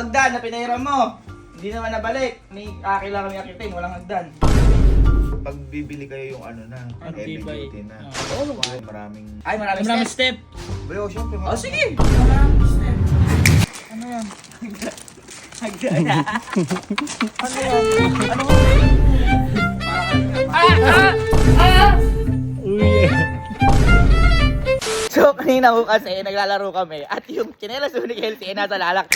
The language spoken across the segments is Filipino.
hagdan na pinahiram mo, hindi naman nabalik. May kailangan kami akitin, walang hagdan. Pag bibili kayo yung ano na, heavy tibay. duty na. Oo. Maraming... Ay, maraming Maraming step. step. Bro, syempre Oh, sige. Maraming step. Ano yan? Hagdan. Ano yan? Ano Uy. So, kanina ko kasi naglalaro kami at yung chinelas ni Kelsey ay nasa lalak.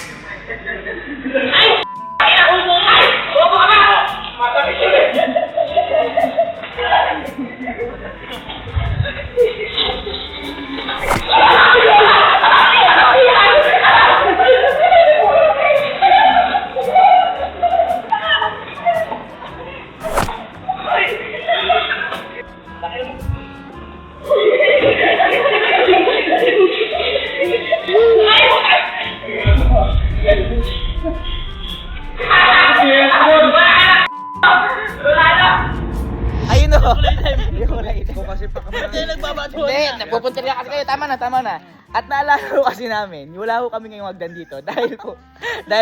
Ayun o. Ikaw kasi pa kami. Hindi, nagbabato Hindi, na. nagpupunta rin kasi kayo. Tama na. At naalala ko kasi namin, wala ko kami ngayong hagdan dito dahil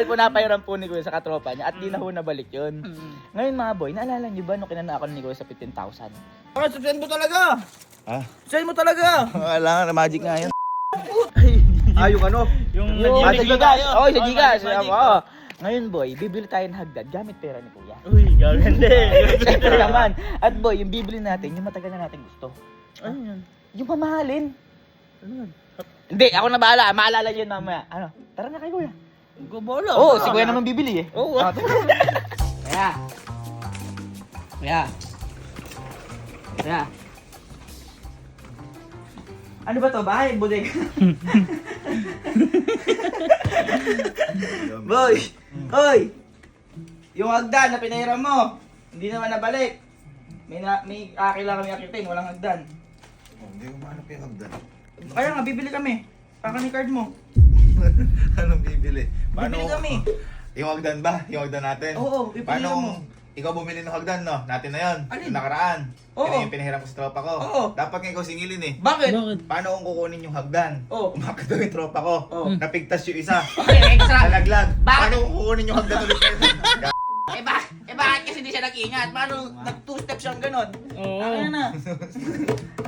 po napahiram po ni Kuya sa katropa niya at di na ho nabalik yun. Ngayon mga boy, naalala niyo ba nung kinanakon ni Kuya sa 15,000? Bakit subsend mo talaga? Ah? Subsend mo talaga! Wala nga, magic nga yun. Yung ano? Yung Sa Gcash! Oo, sa Gcash! Magic. Oo. Ngayon boy, bibili tayo ng hagdan gamit pera ni Kuya. Uy, gaganda eh. Siyempre naman. At boy, yung bibili natin, yung matagal na natin gusto. Ano yan? Yung mamahalin. Ano yan? Hindi, ako na bahala. Maalala yun mamaya. Ano? Tara na kay Kuya. Gumolo. Oo, si Kuya naman bibili eh. Oo. Kuya. Kuya. Kuya. Ano ba to? Bahay? Bodega? Boy! Hoy! Yung hagdan na pinahiram mo, hindi naman nabalik. May kailangan kami akitin, walang hagdan. Oh, hindi ko mahanap yung hagdan. Kaya nga, bibili kami. Paka ni card mo. Anong bibili? Bibili kami. Yung hagdan ba? Yung hagdan natin? Oo, pipilihan Paano mo. kung ikaw bumili ng hagdan, no? Natin na yun. Alin? Yung nakaraan. Oo. Yun yung pinahiram ko sa tropa ko. Oo. Dapat nga ikaw singilin eh. Bakit? Bakit? Paano kung kukunin yung hagdan? Oo. Umakit daw yung tropa ko. Oo. Napigtas yung isa. Okay, extra. Nalaglag. Bakit? Paano kung kukunin yung hagdan ulit? Bakit kasi hindi siya nag-ingat? Paano nag-two steps siyang ganon? Oo. Ano na?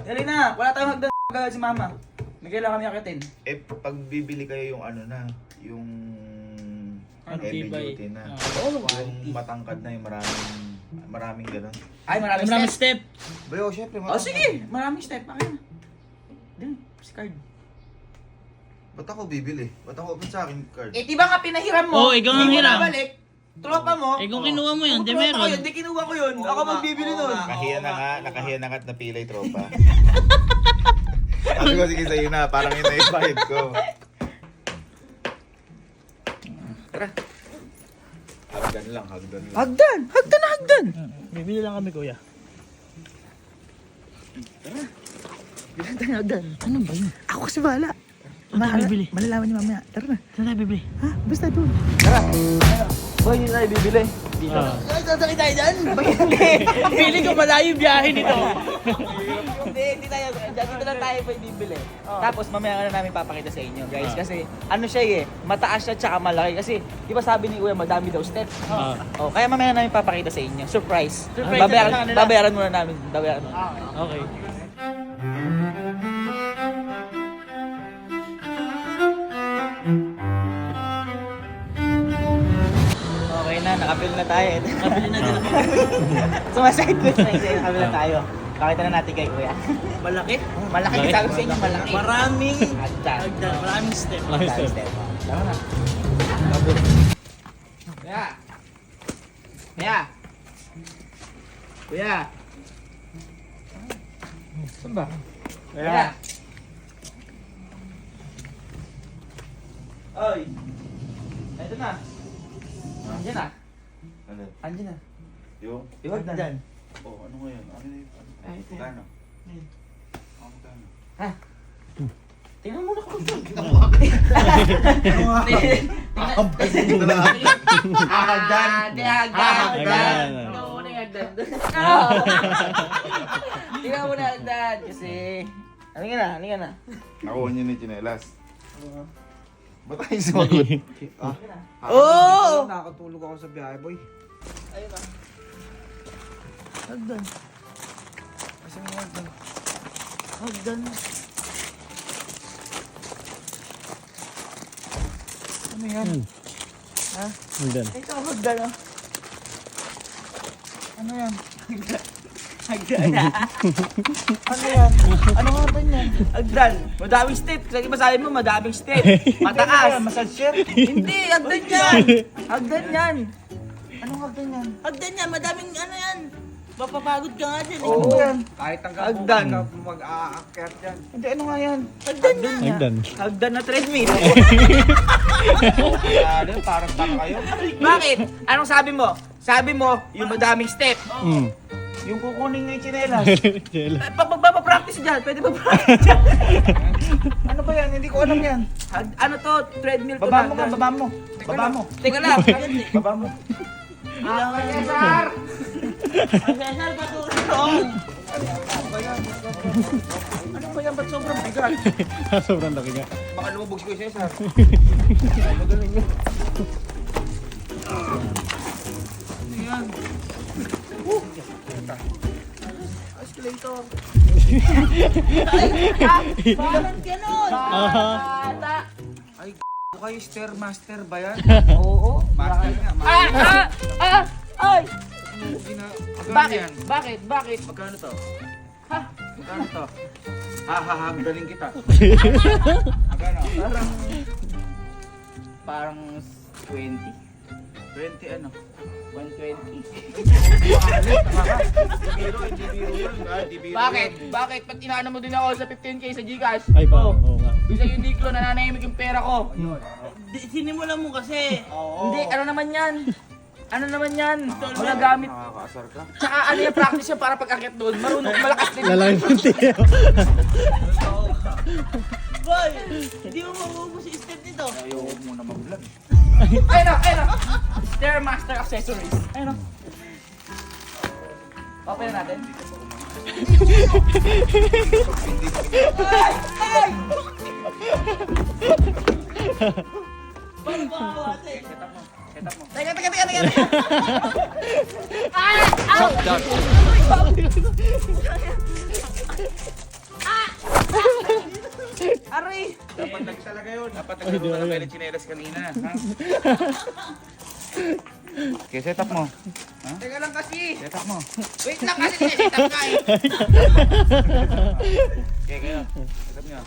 Dali na, wala tayong hagdan agad si mama. May kailangan kami akitin. Eh, pag bibili kayo yung ano na, yung Ang heavy tibay. duty na. Oo, Yung matangkad na yung maraming ganun. Ay, maraming Maraming step. step. Bro, syempre Oh, sige, maraming step. Bakit na? Dali, si card. Ba't ako bibili? Ba't ako open sa akin card? Eh, di ba nga pinahiram mo? Oo, ikaw ang Hindi mo hiram. nabalik. Tropa mo. Eh kung kinuha mo yun, di Tropa ko meron. yun, di kinuha ko yun. Ako magbibili nun. Nakahiya na nga at napilay tropa. Sabi ko, sige sa'yo na, parang yun na yung bayad ko. Tara. Hagdan lang. Hagdan! Hagdan na hagdan! Bibili lang kami, kuya. Bilang tayo hagdan. Ano ba yun? Ako kasi bahala. Saan tayo bibili? Malalaman niyo mamaya. Tara na. Saan tayo bibili? Ha? Basta doon. Tara. Boy, hindi tayo bibili. Dito. Sasakit tayo dyan? Pili ko malayo yung biyahe nito. Hindi tayo. Dito lang tayo pa bibili. Tapos mamaya na namin papakita sa inyo, guys. Kasi ano siya eh, mataas siya tsaka malaki. Kasi di ba sabi ni Kuya, madami daw steps. Oh, kaya mamaya na namin papakita sa inyo. Surprise. Surprise sa kanila. Babayaran muna namin. Babayaran muna. Okay. Okay na, nakapil na tayo. Kabili na din ako. Sumaside quest na yun. Nakapil na tayo. Pakita na natin kay Kuya. Malaki? Malaki. Malaki. Sabi ko sa inyo, malaki. Maraming Hagdan. hagdan. Maraming step. Maraming step. Tama na. Kuya! Kuya! Kuya! Saan ba? Kuya! Oy! Ito na. Andiyan na. Ano? Andiyan na. Yung? Iwag na. Oh, ano ngayon? Ano yun? Ay, ito. Kano? Ayun. Kano? Ha? Tingnan mo na kung saan. Hagdan! Hagdan. Tingnan mo na yung hagdan. Tingnan mo na yung hagdan. Kasi... Halika na. Nakuha niyo na yung chinelas. Ba't kayo sumagot? Oo! Nakakatulog ako sa biyahe, boy. Ayun na. Hagdan. Kasi mo hagdan. Hagdan. Ano yan? Hagdan. Ito, hagdan ah. Ano yan? Hagdan. Ano yan? Ano nga ba yan? Hagdan. Madaming step. Kasi masabi mo, madaming step. Mataas. Massage chair? Hindi, hagdan yan. Hagdan yan. Anong hagdan yan? Hagdan yan, madaming ano yan. Mapapagod ka nga dyan. Ano eh. yan? Kahit hanggang Hagdan. mag-aakyat yan. Hindi, ano nga yan? Hagdan yan. Hagdan. Hagdan na treadmill. Ano, parang kayo? Bakit? Anong sabi mo? Sabi mo, yung madaming step. Mm. Yung kukunin nga yung tsinelas. Jela. Papractice dyan. Pwede ba practice dyan? Ano ba yan? Hindi ko alam yan. Ano to? Treadmill to. Baba mo nga, hagdan. baba mo. Baba mo. Teka lang. Baba mo. Cesar! Cesar, patulong! Ano ba yan? Ba't sobrang bigat? Sobrang laki nga. Baka lumubog si Kuya Cesar. Escalator. Bakit ganon? Bata! Ano kayo, Stairmaster ba yan? Oo. Master nga, Ay! Bakit? Bakit? Bakit? Magkano to? Ha? Magkano to? Ha, galing kita. Magkano? Parang 20. 20 ano? 120. Biro, hindi biro yun. Hindi biro Bakit? yun. Bakit? Ba't inaano mo din ako sa 15k sa Gcash? Ay pa. Oo nga. Bisa yung diklo, nananahimik yung pera ko. Sinimulan mo kasi. Oo. Hindi, ano naman yan? Ano naman yan? Mga gamit. Nakakaasar ka. Tsaka ano yung practice yan para pag-akit doon? Marunong malakas din. Lalaki yung tiyo. Boy, hindi mo mabubo si step nito. Ayaw muna mag-vlog. Ayun na, ayun na. Stairmaster accessories. Ayun na. Papaya natin. Ay! Ay! Set up mo. Teka, teka, teka, teka. Ah! Ow! Aray! Dapat talaga yun. Dapat nagkaroon ka ng pelit chinelas kanina. Ha? Okay, set up mo. Teka lang kasi. Set up mo. Wait lang kasi sineset up ka eh. Okay, kayo. Set up nyo.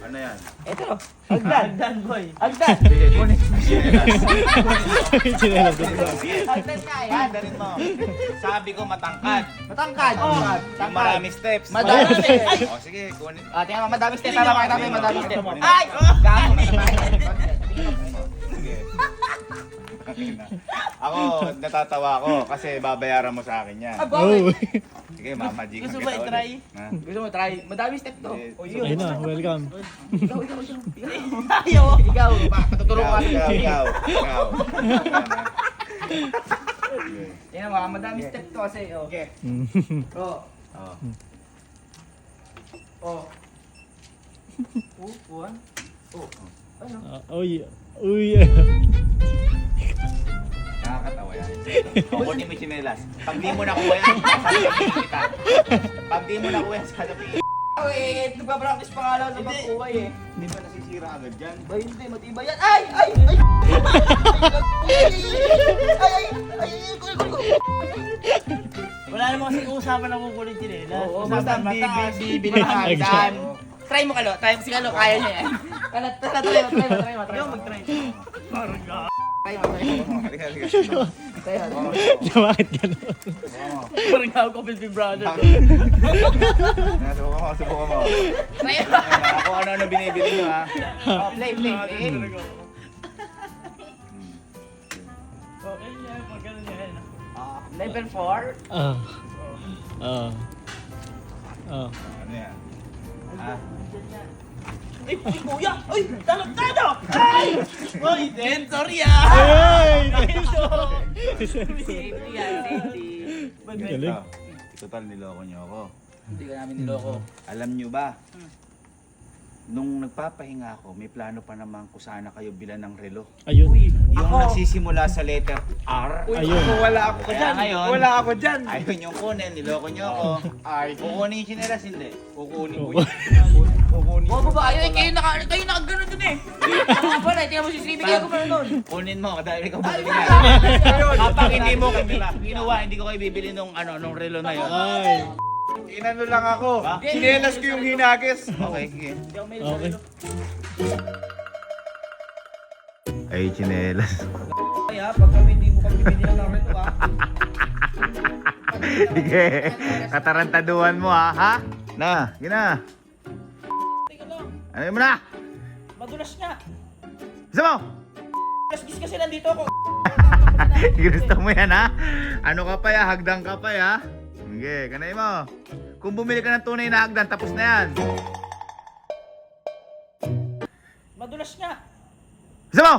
Ano yan? Ito. Agdan. Agdan, boy. Agdan. Sige, kunin mo chinelas. Chinelas din ba? Agdan nga yan. Handarin mo. Sabi ko matangkad. Matangkad. Yung maraming steps. Madami steps. Ay! O sige, kunin. Tingnan mo, madami steps. Para makita mo yung madami steps. Kunin. Ay! Gamit. Sige. Ako, natatawa ako kasi babayaran mo sa akin yan. Ah, bakit? Oh. Sige, mamagikan Gusto kita ba i-try? ulit. Ha? Gusto mo try? Madami step to. Sige. Ayun na, welcome. Ikaw. Ayaw. Ikaw. Patutulong ka. Ikaw. Tingnan mo, madami step to kasi. Okay. Oh. Oh. Oh. One. Oh. Ano? Uy. Uy. Nakakatawa yan. Kukunin mo yung chinelas. Pag di mo nakuha yan, sasabihin kita. Pag di mo nakuha yan, sasabihin. Nagpa-practice pa nga lang sa pagkuhay eh. Hindi ba nasisira agad dyan? Ba hindi, matibay yan. Ay! Ay! Ay! Ay! Wala naman kasi usapan na kukulit yun eh. Oo, basta bibili ka hagdan. Try mo Kalo, try mo si Kalo, kaya niya yan. Try mo. Yung mag-try. Try mo. Halika, halika. Try mo. Bakit gano'n? Parang ako ko Big Brother. Subukan mo. Try mo. Kung ano-ano binibili nyo ha. Oh, play. Okay yan, pag ganun yan. Level 4. Ah. Ah. Ah. Ano yan? Ha? Ay, si kuya! Ay, talagtado! Ay! Ay, Den, sorry ah! Ay! Safety yan, safety. Galing. Total, niloko niyo ako. Hindi ka namin niloko. Alam niyo ba, nung nagpapahinga ako, may plano pa naman kung sana kayo bilan ng relo. Ayun. Yung nagsisimula sa letter R. Ayun. Wala ako Kaya ngayon, Wala ako dyan! ayun yung kunin, niloko niyo ako. Ay, kukunin yung chinelas, hindi. Kukunin ko Oo. yun. Kukunin Mga ko. babae, kayo nakagano dun eh. Mga pala, tingnan mo si Sribe, kayo ko pala nun. Kunin mo, dahil ikaw ba niya. Kapag hindi mo ko ginawa, hindi ko kayo bibili nung relo na yun. Ay. Inano lang ako. Ha? Sinelas ko yung hinagis. Okay, sige. Okay. Ay, chinelas. Kaya, pag kami hindi mo kami binigyan ng relo ah. Sige, katarantaduhan mo ha? Na, gina. Teka lang, Ano mo na? madulas nga. Isa mo! Gasgis kasi nandito ako. Gusto mo yan ha? Ano ka pa ya? Hagdan ka pa ya? Sige, kanay mo. Kung bumili ka ng tunay na hagdan, tapos na yan. Madulas nga. Isa mo!